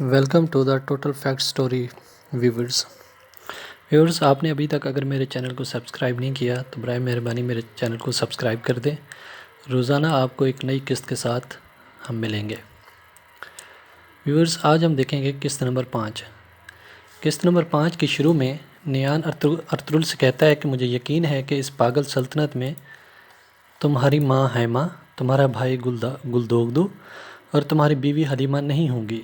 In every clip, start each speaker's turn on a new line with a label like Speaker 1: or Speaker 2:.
Speaker 1: Welcome to the total fact story viewers آپ نے ابھی تک اگر میرے چینل کو سبسکرائب نہیں کیا تو برائے مہربانی میرے چینل کو سبسکرائب کر دیں۔ روزانہ آپ کو ایک نئی قسط کے ساتھ ہم ملیں گے۔ ویورز آج ہم دیکھیں گے قسط نمبر 5۔ قسط نمبر 5 کی شروع میں نیان ارطغرل سے کہتا ہے کہ مجھے یقین ہے کہ اس پاگل سلطنت میں تمہاری ماں ہیما، تمہارا بھائی گلدوگدو اور تمہاری بیوی حلیمہ نہیں ہوں گی۔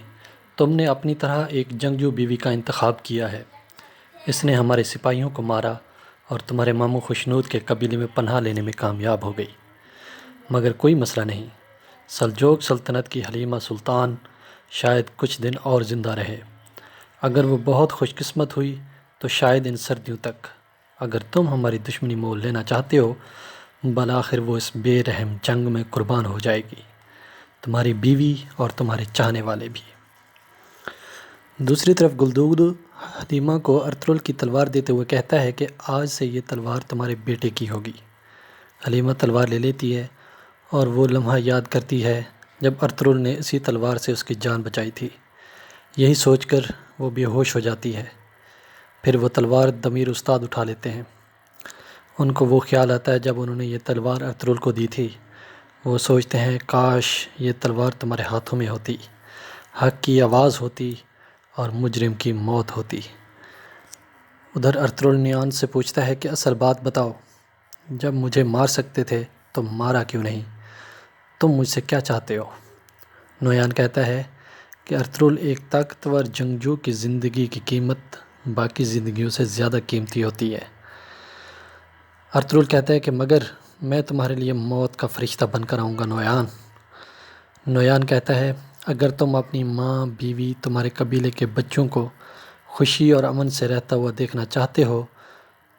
Speaker 1: تم نے اپنی طرح ایک جنگجو بیوی کا انتخاب کیا ہے۔ اس نے ہمارے سپاہیوں کو مارا اور تمہارے ماموں خوشنود کے قبیلے میں پناہ لینے میں کامیاب ہو گئی۔ مگر کوئی مسئلہ نہیں، سلجوق سلطنت کی حلیمہ سلطان شاید کچھ دن اور زندہ رہے۔ اگر وہ بہت خوش قسمت ہوئی تو شاید ان سردیوں تک۔ اگر تم ہماری دشمنی مول لینا چاہتے ہو، بالآخر وہ اس بے رحم جنگ میں قربان ہو جائے گی، تمہاری بیوی اور تمہارے چاہنے والے بھی۔ دوسری طرف گلدوگدو حلیمہ کو ارطغرل کی تلوار دیتے ہوئے کہتا ہے کہ آج سے یہ تلوار تمہارے بیٹے کی ہوگی۔ حلیمہ تلوار لے لیتی ہے اور وہ لمحہ یاد کرتی ہے جب ارطغرل نے اسی تلوار سے اس کی جان بچائی تھی۔ یہی سوچ کر وہ بے ہوش ہو جاتی ہے۔ پھر وہ تلوار ضمیر استاد اٹھا لیتے ہیں۔ ان کو وہ خیال آتا ہے جب انہوں نے یہ تلوار ارطغرل کو دی تھی۔ وہ سوچتے ہیں کاش یہ تلوار تمہارے ہاتھوں میں ہوتی، حق کی آواز ہوتی اور مجرم کی موت ہوتی۔ ادھر ارطغرل نیان سے پوچھتا ہے کہ اصل بات بتاؤ، جب مجھے مار سکتے تھے تو مارا کیوں نہیں؟ تم مجھ سے کیا چاہتے ہو؟ نیان کہتا ہے کہ ارطغرل ایک طاقتور جنگجو کی زندگی کی قیمت باقی زندگیوں سے زیادہ قیمتی ہوتی ہے۔ ارطغرل کہتا ہے کہ مگر میں تمہارے لیے موت کا فرشتہ بن کر آؤں گا نیان۔ نیان کہتا ہے اگر تم اپنی ماں، بیوی، تمہارے قبیلے کے بچوں کو خوشی اور امن سے رہتا ہوا دیکھنا چاہتے ہو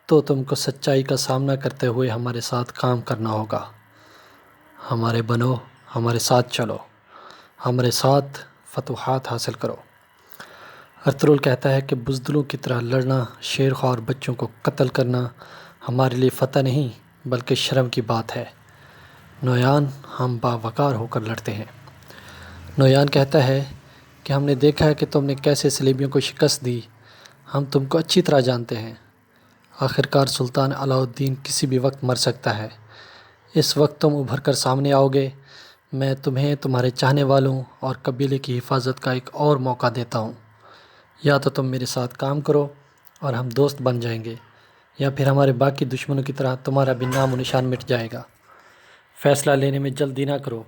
Speaker 1: تو تم کو سچائی کا سامنا کرتے ہوئے ہمارے ساتھ کام کرنا ہوگا۔ ہمارے بنو، ہمارے ساتھ چلو، ہمارے ساتھ فتوحات حاصل کرو۔ ارطغرل کہتا ہے کہ بزدلوں کی طرح لڑنا، شیرخوار بچوں کو قتل کرنا ہمارے لیے فتح نہیں بلکہ شرم کی بات ہے۔ نیان ہم باوقار ہو کر لڑتے ہیں۔ نیان کہتا ہے کہ ہم نے دیکھا ہے کہ تم نے کیسے صلیبیوں کو شکست دی، ہم تم کو اچھی طرح جانتے ہیں۔ آخرکار سلطان علاء الدین کسی بھی وقت مر سکتا ہے۔ اس وقت تم ابھر کر سامنے آؤ گے، میں تمہیں تمہارے چاہنے والوں اور قبیلے کی حفاظت کا ایک اور موقع دیتا ہوں۔ یا تو تم میرے ساتھ کام کرو اور ہم دوست بن جائیں گے، یا پھر ہمارے باقی دشمنوں کی طرح تمہارا بھی نام و نشان مٹ جائے گا۔ فیصلہ لینے میں جلدی نہ کرو،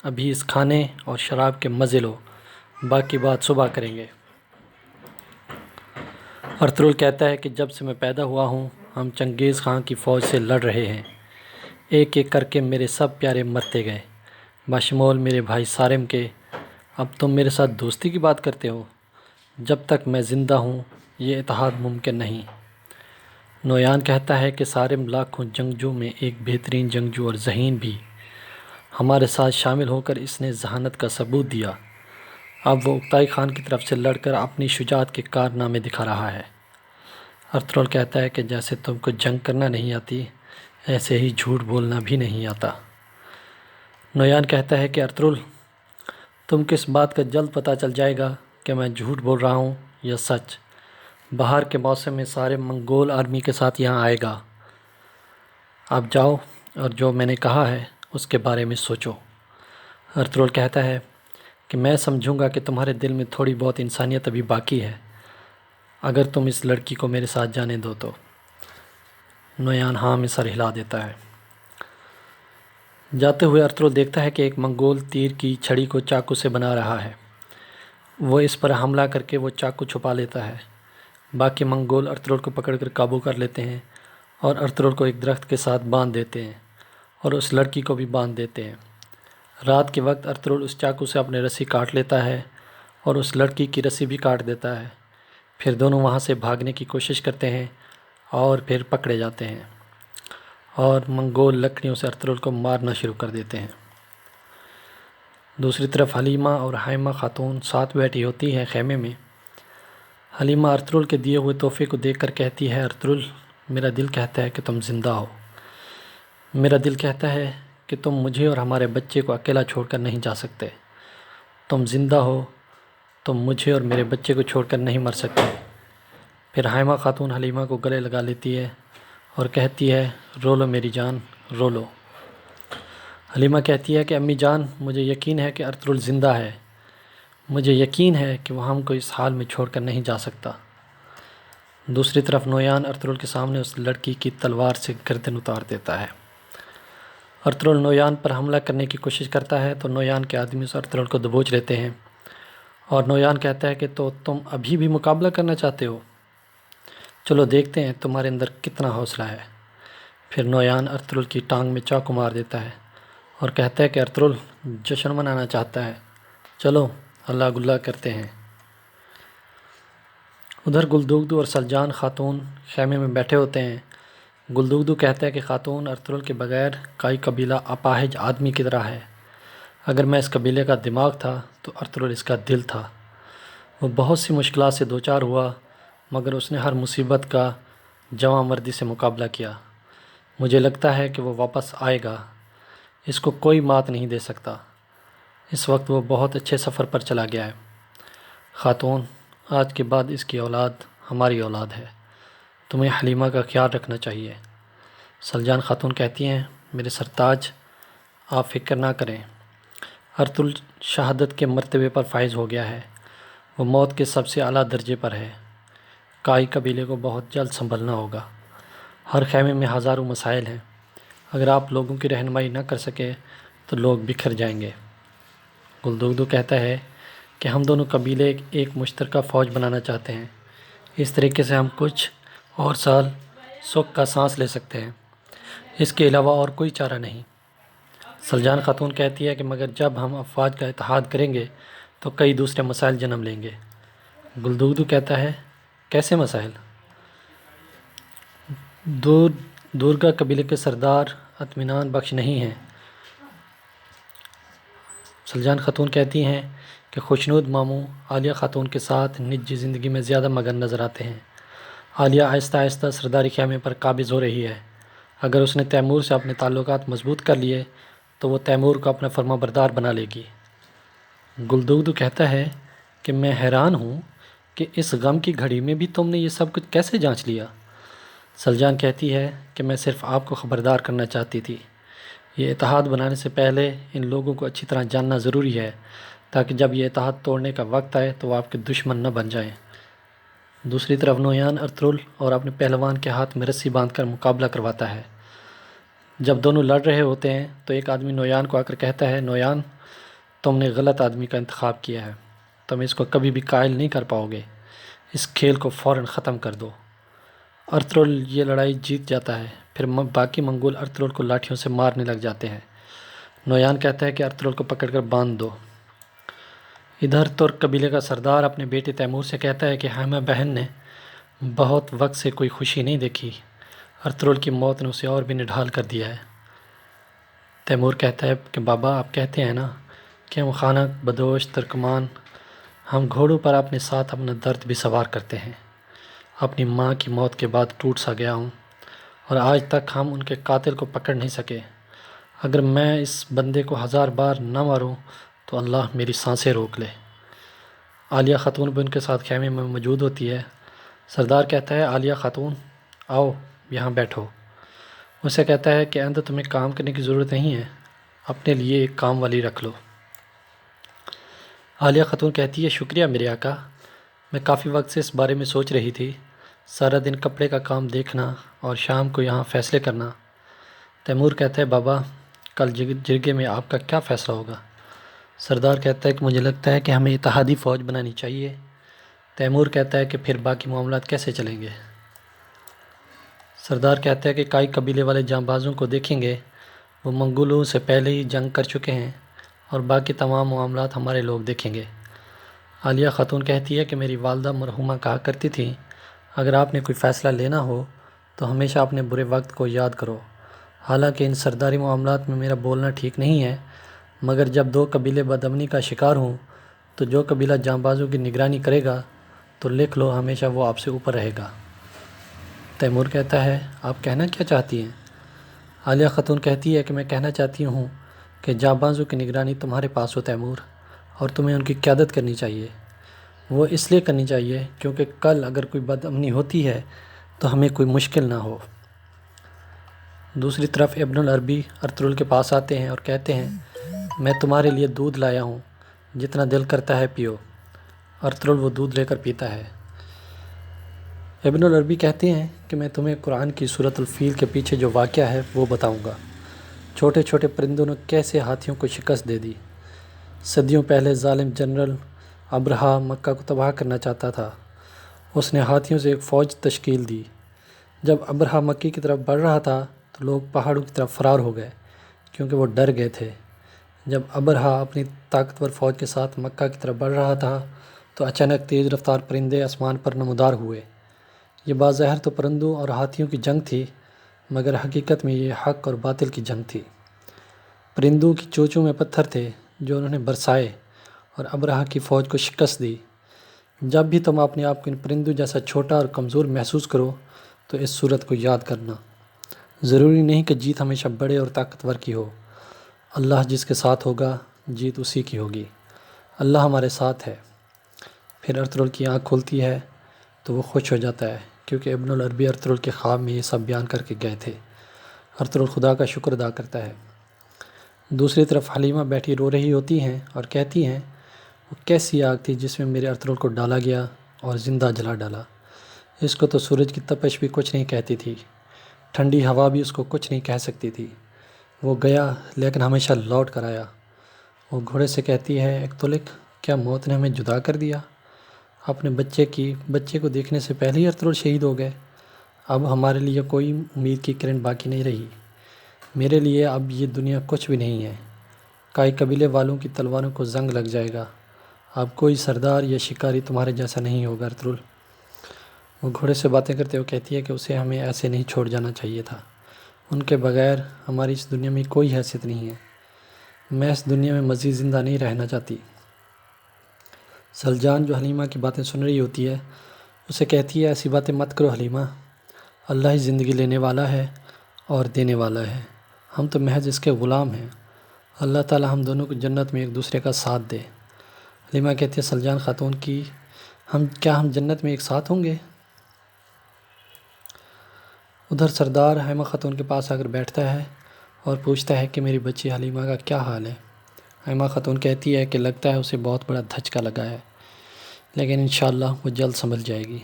Speaker 1: ابھی اس کھانے اور شراب کے مزے لو، باقی بات صبح کریں گے۔ ارطغرل کہتا ہے کہ جب سے میں پیدا ہوا ہوں ہم چنگیز خان کی فوج سے لڑ رہے ہیں، ایک ایک کر کے میرے سب پیارے مرتے گئے، بشمول میرے بھائی صارم کے۔ اب تم میرے ساتھ دوستی کی بات کرتے ہو؟ جب تک میں زندہ ہوں یہ اتحاد ممکن نہیں۔ نیان کہتا ہے کہ صارم لاکھوں جنگجو میں ایک بہترین جنگجو اور ذہین بھی، ہمارے ساتھ شامل ہو کر اس نے ذہانت کا ثبوت دیا۔ اب وہ اکتائی خان کی طرف سے لڑ کر اپنی شجاعت کے کارنامے دکھا رہا ہے۔ ارطغرل کہتا ہے کہ جیسے تم کو جنگ کرنا نہیں آتی، ایسے ہی جھوٹ بولنا بھی نہیں آتا۔ نیان کہتا ہے کہ ارطغرل تم کو اس بات کا جلد پتہ چل جائے گا کہ میں جھوٹ بول رہا ہوں یا سچ۔ بہار کے موسم میں صارم منگول آرمی کے ساتھ یہاں آئے گا۔ اب جاؤ اور جو میں نے کہا ہے اس کے بارے میں سوچو۔ ارطغرل کہتا ہے کہ میں سمجھوں گا کہ تمہارے دل میں تھوڑی بہت انسانیت ابھی باقی ہے، اگر تم اس لڑکی کو میرے ساتھ جانے دو تو۔ نیان ہاں میں سر ہلا دیتا ہے۔ جاتے ہوئے ارطغرل دیکھتا ہے کہ ایک منگول تیر کی چھڑی کو چاقو سے بنا رہا ہے۔ وہ اس پر حملہ کر کے وہ چاقو چھپا لیتا ہے۔ باقی منگول ارطغرل کو پکڑ کر قابو کر لیتے ہیں اور ارطغرل کو ایک درخت کے ساتھ باندھ دیتے ہیں اور اس لڑکی کو بھی باندھ دیتے ہیں۔ رات کے وقت ارطغرل اس چاقو سے اپنے رسی کاٹ لیتا ہے اور اس لڑکی کی رسی بھی کاٹ دیتا ہے۔ پھر دونوں وہاں سے بھاگنے کی کوشش کرتے ہیں اور پھر پکڑے جاتے ہیں اور منگول لکڑیوں سے ارطغرل کو مارنا شروع کر دیتے ہیں۔ دوسری طرف حلیمہ اور ہیما خاتون ساتھ بیٹھی ہوتی ہیں خیمے میں۔ حلیمہ ارطغرل کے دیے ہوئے تحفے کو دیکھ کر کہتی ہے ارطغرل میرا دل کہتا ہے کہ تم زندہ ہو، میرا دل کہتا ہے کہ تم مجھے اور ہمارے بچے کو اکیلا چھوڑ کر نہیں جا سکتے۔ تم زندہ ہو تم مجھے اور میرے بچے کو چھوڑ کر نہیں مر سکتے۔ پھر حائمہ خاتون حلیمہ کو گلے لگا لیتی ہے اور کہتی ہے رو لو میری جان، رو لو۔ حلیمہ کہتی ہے کہ امی جان، مجھے یقین ہے کہ ارطغرل زندہ ہے، مجھے یقین ہے کہ وہ ہم کو اس حال میں چھوڑ کر نہیں جا سکتا۔ دوسری طرف نویان ارطغرل کے سامنے اس لڑکی کی تلوار سے گردن اتار دیتا ہے۔ ارطغرل نویان پر حملہ کرنے کی کوشش کرتا ہے تو نویان کے آدمی اس ارطغرل کو دبوچ لیتے ہیں اور نویان کہتا ہے کہ تو تم ابھی بھی مقابلہ کرنا چاہتے ہو؟ چلو دیکھتے ہیں تمہارے اندر کتنا حوصلہ ہے۔ پھر نویان ارطغرل کی ٹانگ میں چاقو مار دیتا ہے اور کہتا ہے کہ ارطغرل جشن منانا چاہتا ہے، چلو اللہ گلہ کرتے ہیں۔ ادھر گلدوگدو اور سلجان خاتون خیمے میں بیٹھے ہوتے ہیں۔ گلدوگدو کہتا ہے کہ خاتون، ارطغرل کے بغیر کائی قبیلہ اپاہج آدمی کی طرح ہے۔ اگر میں اس قبیلے کا دماغ تھا تو ارطغرل اس کا دل تھا۔ وہ بہت سی مشکلات سے دوچار ہوا مگر اس نے ہر مصیبت کا جواں مردی سے مقابلہ کیا۔ مجھے لگتا ہے کہ وہ واپس آئے گا، اس کو کوئی مات نہیں دے سکتا۔ اس وقت وہ بہت اچھے سفر پر چلا گیا ہے۔ خاتون، آج کے بعد اس کی اولاد ہماری اولاد ہے، تمہیں حلیمہ کا خیال رکھنا چاہیے۔ سلجان خاتون کہتی ہیں میرے سرتاج، آپ فکر نہ کریں، ارطغرل شہادت کے مرتبے پر فائز ہو گیا ہے، وہ موت کے سب سے اعلیٰ درجے پر ہے۔ کائی قبیلے کو بہت جلد سنبھلنا ہوگا، ہر خیمے میں ہزاروں مسائل ہیں، اگر آپ لوگوں کی رہنمائی نہ کر سکے تو لوگ بکھر جائیں گے۔ گلدوگدو کہتا ہے کہ ہم دونوں قبیلے ایک مشترکہ فوج بنانا چاہتے ہیں، اس طریقے سے ہم کچھ اور سال سکھ کا سانس لے سکتے ہیں، اس کے علاوہ اور کوئی چارہ نہیں۔ سلجان خاتون کہتی ہے کہ مگر جب ہم افواج کا اتحاد کریں گے تو کئی دوسرے مسائل جنم لیں گے۔ گلدوگدو کہتا ہے کیسے مسائل؟ دورگا قبیلے کے سردار اطمینان بخش نہیں ہیں۔ سلجان خاتون کہتی ہیں کہ خوشنود ماموں عالیہ خاتون کے ساتھ نجی زندگی میں زیادہ مگن نظر آتے ہیں۔ عالیہ آہستہ آہستہ سرداری خیمے پر قابض ہو رہی ہے، اگر اس نے تیمور سے اپنے تعلقات مضبوط کر لیے تو وہ تیمور کو اپنا فرما بردار بنا لے گی۔ گلدوگدو کہتا ہے کہ میں حیران ہوں کہ اس غم کی گھڑی میں بھی تم نے یہ سب کچھ کیسے جانچ لیا؟ سلجان کہتی ہے کہ میں صرف آپ کو خبردار کرنا چاہتی تھی، یہ اتحاد بنانے سے پہلے ان لوگوں کو اچھی طرح جاننا ضروری ہے تاکہ جب یہ اتحاد توڑنے کا وقت آئے تو وہ آپ کے دشمن نہ بن جائیں۔ دوسری طرف نویان ارطغرل اور اپنے پہلوان کے ہاتھ میں رسی باندھ کر مقابلہ کرواتا ہے۔ جب دونوں لڑ رہے ہوتے ہیں تو ایک آدمی نویان کو آ کر کہتا ہے نویان، تم نے غلط آدمی کا انتخاب کیا ہے، تم اس کو کبھی بھی قائل نہیں کر پاؤ گے، اس کھیل کو فوراً ختم کر دو۔ ارطغرل یہ لڑائی جیت جاتا ہے، پھر باقی منگول ارطغرل کو لاٹھیوں سے مارنے لگ جاتے ہیں۔ نویان کہتا ہے کہ ارطغرل کو پکڑ کر باندھ دو۔ ادھر ترک قبیلے کا سردار اپنے بیٹے تیمور سے کہتا ہے کہ حائمہ بہن نے بہت وقت سے کوئی خوشی نہیں دیکھی، ارطغرل کی موت نے اسے اور بھی نڈھال کر دیا ہے۔ تیمور کہتا ہے کہ بابا، آپ کہتے ہیں نا کہ ہم خانق بدوش ترکمان، ہم گھوڑوں پر اپنے ساتھ اپنا درد بھی سوار کرتے ہیں۔ اپنی ماں کی موت کے بعد ٹوٹ سا گیا ہوں اور آج تک ہم ان کے قاتل کو پکڑ نہیں سکے۔ اگر میں اس بندے کو 1000 بار نہ ماروں تو اللہ میری سانسیں روک لے۔ عالیہ خاتون بھی ان کے ساتھ خیمے میں موجود ہوتی ہے۔ سردار کہتا ہے عالیہ خاتون، آؤ یہاں بیٹھو۔ اسے کہتا ہے کہ آئندہ تمہیں کام کرنے کی ضرورت نہیں ہے، اپنے لیے ایک کام والی رکھ لو۔ عالیہ خاتون کہتی ہے شکریہ میرے آقا، میں کافی وقت سے اس بارے میں سوچ رہی تھی، سارا دن کپڑے کا کام دیکھنا اور شام کو یہاں فیصلے کرنا۔ تیمور کہتا ہے بابا، کل جرگے میں آپ کا کیا فیصلہ ہوگا؟ سردار کہتا ہے کہ مجھے لگتا ہے کہ ہمیں اتحادی فوج بنانی چاہیے۔ تیمور کہتا ہے کہ پھر باقی معاملات کیسے چلیں گے؟ سردار کہتا ہے کہ کائی قبیلے والے جاں بازوں کو دیکھیں گے، وہ منگولوں سے پہلے ہی جنگ کر چکے ہیں، اور باقی تمام معاملات ہمارے لوگ دیکھیں گے۔ عالیہ خاتون کہتی ہے کہ میری والدہ مرحومہ کہا کرتی تھی اگر آپ نے کوئی فیصلہ لینا ہو تو ہمیشہ اپنے برے وقت کو یاد کرو۔ حالانکہ ان سرداری معاملات میں میرا بولنا ٹھیک نہیں ہے، مگر جب 2 قبیلے بدامنی کا شکار ہوں تو جو قبیلہ جاں بازوں کی نگرانی کرے گا تو لکھ لو ہمیشہ وہ آپ سے اوپر رہے گا۔ تیمور کہتا ہے آپ کہنا کیا چاہتی ہیں؟ عالیہ خاتون کہتی ہے کہ میں کہنا چاہتی ہوں کہ جاں بازوں کی نگرانی تمہارے پاس ہو تیمور، اور تمہیں ان کی قیادت کرنی چاہیے۔ وہ اس لیے کرنی چاہیے کیونکہ کل اگر کوئی بد امنی ہوتی ہے تو ہمیں کوئی مشکل نہ ہو۔ دوسری طرف ابن العربی ارطغرل کے پاس آتے ہیں اور کہتے ہیں میں تمہارے لیے دودھ لایا ہوں، جتنا دل کرتا ہے پیو۔ ارطغرل وہ دودھ لے کر پیتا ہے۔ ابن العربی کہتے ہیں کہ میں تمہیں قرآن کی سورۃ الفیل کے پیچھے جو واقعہ ہے وہ بتاؤں گا۔ چھوٹے چھوٹے پرندوں نے کیسے ہاتھیوں کو شکست دے دی۔ صدیوں پہلے ظالم جنرل ابرہہ مکہ کو تباہ کرنا چاہتا تھا۔ اس نے ہاتھیوں سے ایک فوج تشکیل دی۔ جب ابرہہ مکے کی طرف بڑھ رہا تھا تو لوگ پہاڑوں کی طرف فرار ہو گئے کیونکہ وہ ڈر گئے تھے۔ جب ابرہہ اپنی طاقتور فوج کے ساتھ مکہ کی طرف بڑھ رہا تھا تو اچانک تیز رفتار پرندے آسمان پر نمودار ہوئے۔ یہ بظاہر تو پرندوں اور ہاتھیوں کی جنگ تھی، مگر حقیقت میں یہ حق اور باطل کی جنگ تھی۔ پرندوں کی چونچوں میں پتھر تھے جو انہوں نے برسائے اور ابرہہ کی فوج کو شکست دی۔ جب بھی تم اپنے آپ کو ان پرندوں جیسا چھوٹا اور کمزور محسوس کرو تو اس صورت کو یاد کرنا۔ ضروری نہیں کہ جیت ہمیشہ بڑے اور طاقتور کی ہو۔ اللہ جس کے ساتھ ہوگا جیت اسی کی ہوگی۔ اللہ ہمارے ساتھ ہے۔ پھر ارطغرل کی آنکھ کھلتی ہے تو وہ خوش ہو جاتا ہے کیونکہ ابن العربی ارطغرل کے خواب میں یہ سب بیان کر کے گئے تھے۔ ارطغرل خدا کا شکر ادا کرتا ہے۔ دوسری طرف حلیمہ بیٹھی رو رہی ہوتی ہیں اور کہتی ہیں وہ کیسی آگ تھی جس میں میرے ارطغرل کو ڈالا گیا اور زندہ جلا ڈالا۔ اس کو تو سورج کی تپش بھی کچھ نہیں کہتی تھی، ٹھنڈی ہوا بھی اس کو کچھ نہیں کہہ سکتی تھی۔ وہ گیا لیکن ہمیشہ لوٹ کر آیا۔ وہ گھوڑے سے کہتی ہے اقتلق، کیا موت نے ہمیں جدا کر دیا؟ اپنے بچے کو دیکھنے سے پہلے ہی ارطغرل شہید ہو گئے۔ اب ہمارے لیے کوئی امید کی کرن باقی نہیں رہی۔ میرے لیے اب یہ دنیا کچھ بھی نہیں ہے۔ کئی قبیلے والوں کی تلواروں کو زنگ لگ جائے گا۔ اب کوئی سردار یا شکاری تمہارے جیسا نہیں ہوگا ارطغرل۔ وہ گھوڑے سے باتیں کرتے ہوئے کہتی ہے کہ اسے ہمیں ایسے نہیں چھوڑ جانا چاہیے تھا۔ ان کے بغیر ہماری اس دنیا میں کوئی حیثیت نہیں ہے۔ میں اس دنیا میں مزید زندہ نہیں رہنا چاہتی۔ سلجان جو حلیمہ کی باتیں سن رہی ہوتی ہے اسے کہتی ہے ایسی باتیں مت کرو حلیمہ، اللہ ہی زندگی لینے والا ہے اور دینے والا ہے، ہم تو محض اس کے غلام ہیں۔ اللہ تعالی ہم دونوں کو جنت میں ایک دوسرے کا ساتھ دے۔ حلیمہ کہتی ہے سلجان خاتون کی کیا ہم جنت میں ایک ساتھ ہوں گے؟ ادھر سردار حلیمہ خاتون کے پاس آ کر بیٹھتا ہے اور پوچھتا ہے کہ میری بچی حلیمہ کا کیا حال ہے؟ حلیمہ خاتون کہتی ہے کہ لگتا ہے اسے بہت بڑا دھچکا لگا ہے، لیکن انشاءاللہ وہ جلد سنبھل جائے گی۔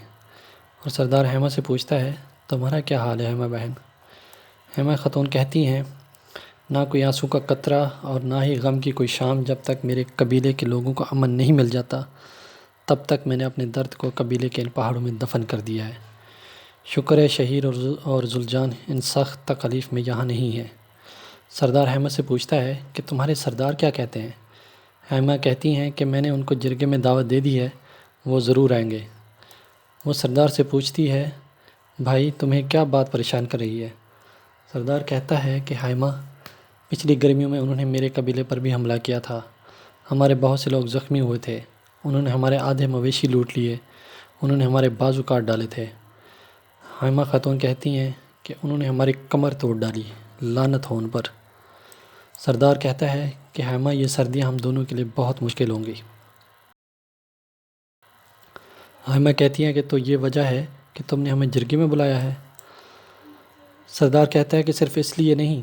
Speaker 1: اور سردار حلیمہ سے پوچھتا ہے تمہارا کیا حال ہے حلیمہ بہن؟ حلیمہ خاتون کہتی ہیں نہ کوئی آنسو کا قطرہ اور نہ ہی غم کی کوئی شام، جب تک میرے قبیلے کے لوگوں کو امن نہیں مل جاتا تب تک میں نے اپنے درد کو قبیلے کے ان پہاڑوں میں دفن کر دیا ہے۔ شکر ہے شہیر اور زلجان ان سخت تکلیف میں یہاں نہیں ہے۔ سردار حلیمہ سے پوچھتا ہے کہ تمہارے سردار کیا کہتے ہیں؟ حلیمہ کہتی ہیں کہ میں نے ان کو جرگے میں دعوت دے دی ہے، وہ ضرور آئیں گے۔ وہ سردار سے پوچھتی ہے بھائی تمہیں کیا بات پریشان کر رہی ہے؟ سردار کہتا ہے کہ حلیمہ پچھلی گرمیوں میں انہوں نے میرے قبیلے پر بھی حملہ کیا تھا، ہمارے بہت سے لوگ زخمی ہوئے تھے، انہوں نے ہمارے آدھے مویشی لوٹ لیے، انہوں نے ہمارے بازو کاٹ ڈالے تھے۔ حلیمہ خاتون کہتی ہیں کہ انہوں نے ہماری کمر توڑ ڈالی، لعنت ہو ان پر۔ سردار کہتا ہے کہ حلیمہ یہ سردیاں ہم دونوں کے لیے بہت مشکل ہوں گی۔ حلیمہ کہتی ہیں کہ تو یہ وجہ ہے کہ تم نے ہمیں جرگے میں بلایا ہے؟ سردار کہتا ہے کہ صرف اس لیے نہیں،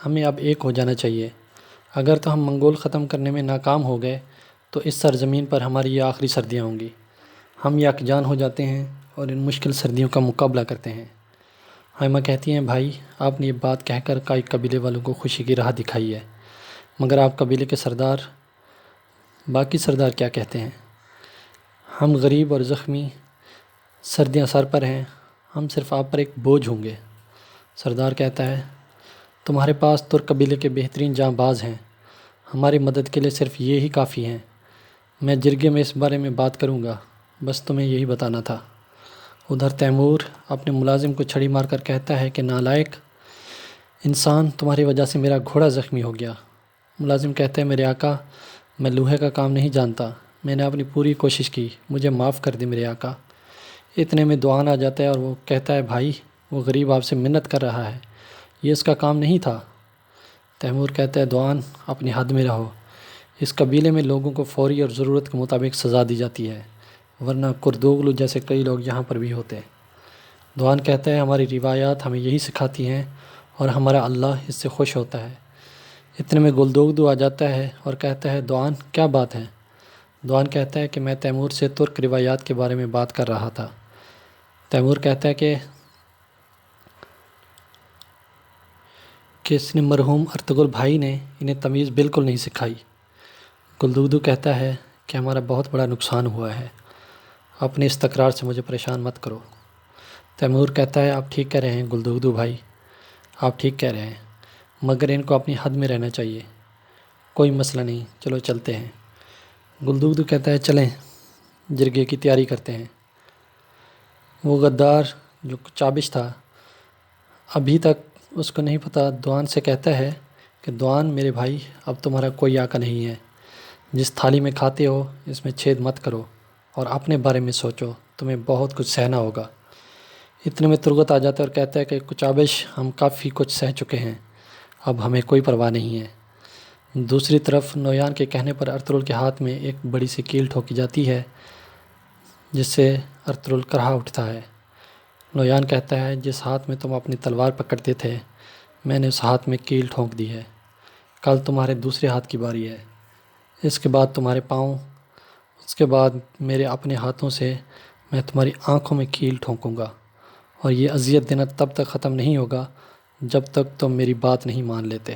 Speaker 1: ہمیں اب ایک ہو جانا چاہیے۔ اگر تو ہم منگول ختم کرنے میں ناکام ہو گئے تو اس سرزمین پر ہماری یہ آخری سردیاں ہوں گی۔ ہم یکجان ہو جاتے ہیں اور ان مشکل سردیوں کا مقابلہ کرتے ہیں۔ حلیمہ کہتی ہیں بھائی آپ نے یہ بات کہہ کر کئی قبیلے والوں کو خوشی کی راہ دکھائی ہے، مگر آپ قبیلے کے باقی سردار کیا کہتے ہیں؟ ہم غریب اور زخمی، سردیاں سر پر ہیں، ہم صرف آپ پر ایک بوجھ ہوں گے۔ سردار کہتا ہے تمہارے پاس ترک قبیلے کے بہترین جاں باز ہیں، ہماری مدد کے لیے صرف یہ ہی کافی ہیں۔ میں جرگے میں اس بارے میں بات کروں گا، بس تمہیں یہی بتانا تھا۔ ادھر تیمور اپنے ملازم کو چھڑی مار کر کہتا ہے کہ نالائق انسان، تمہاری وجہ سے میرا گھوڑا زخمی ہو گیا۔ ملازم کہتا ہے میرے آقا میں لوہے کا کام نہیں جانتا، میں نے اپنی پوری کوشش کی، مجھے معاف کر دے میرے آقا۔ اتنے میں دوان آ جاتا ہے اور وہ کہتا ہے بھائی وہ غریب آپ سے منت کر رہا ہے، یہ اس کا کام نہیں تھا۔ تیمور کہتا ہے دوان اپنی حد میں رہو، اس قبیلے میں لوگوں کو فوری اور ضرورت کے مطابق سزا دی جاتی ہے، ورنہ کردوغلو جیسے کئی لوگ یہاں پر بھی ہوتے ہیں۔ دوان کہتا ہے ہماری روایات ہمیں یہی سکھاتی ہیں اور ہمارا اللہ اس سے خوش ہوتا ہے۔ اتنے میں گلدوگدو آ جاتا ہے اور کہتا ہے دوان کیا بات ہے؟ دوان کہتا ہے کہ میں تیمور سے ترک روایات کے بارے میں بات کر رہا تھا۔ تیمور کہتا ہے کہ اس نے مرحوم ارطغرل بھائی نے انہیں تمیز بالکل نہیں سکھائی۔ گلدوگدو کہتا ہے کہ ہمارا بہت بڑا نقصان ہوا ہے، اپنے اس تکرار سے مجھے پریشان مت کرو۔ تیمور کہتا ہے آپ ٹھیک کہہ رہے ہیں گلدوگدو بھائی، آپ ٹھیک کہہ رہے ہیں، مگر ان کو اپنی حد میں رہنا چاہیے۔ کوئی مسئلہ نہیں، چلو چلتے ہیں۔ گلدوگدو کہتا ہے چلیں، جرگے کی تیاری کرتے ہیں۔ وہ غدار جو چابش تھا ابھی تک اس کو نہیں پتہ، دوان سے کہتا ہے کہ دوان میرے بھائی، اب تمہارا کوئی آقا نہیں ہے، جس تھالی میں کھاتے ہو اس میں چھید مت کرو اور اپنے بارے میں سوچو، تمہیں بہت کچھ سہنا ہوگا۔ اتنے میں ترغت آ جاتا ہے اور کہتا ہے کہ چابش ہم کافی کچھ سہ چکے ہیں، اب ہمیں کوئی پرواہ نہیں ہے۔ دوسری طرف نویان کے کہنے پر ارطغرل کے ہاتھ میں ایک بڑی سی کیل ٹھوکی جاتی ہے، جس سے ارطغرل کرہا اٹھتا ہے۔ نویان کہتا ہے جس ہاتھ میں تم اپنی تلوار پکڑتے تھے میں نے اس ہاتھ میں کیل ٹھونک دی ہے، کل تمہارے دوسرے ہاتھ کی باری ہے، اس کے بعد تمہارے پاؤں، اس کے بعد میرے اپنے ہاتھوں سے میں تمہاری آنکھوں میں کیل ٹھونکوں گا، اور یہ اذیت دینا تب تک ختم نہیں ہوگا جب تک تم میری بات نہیں مان لیتے۔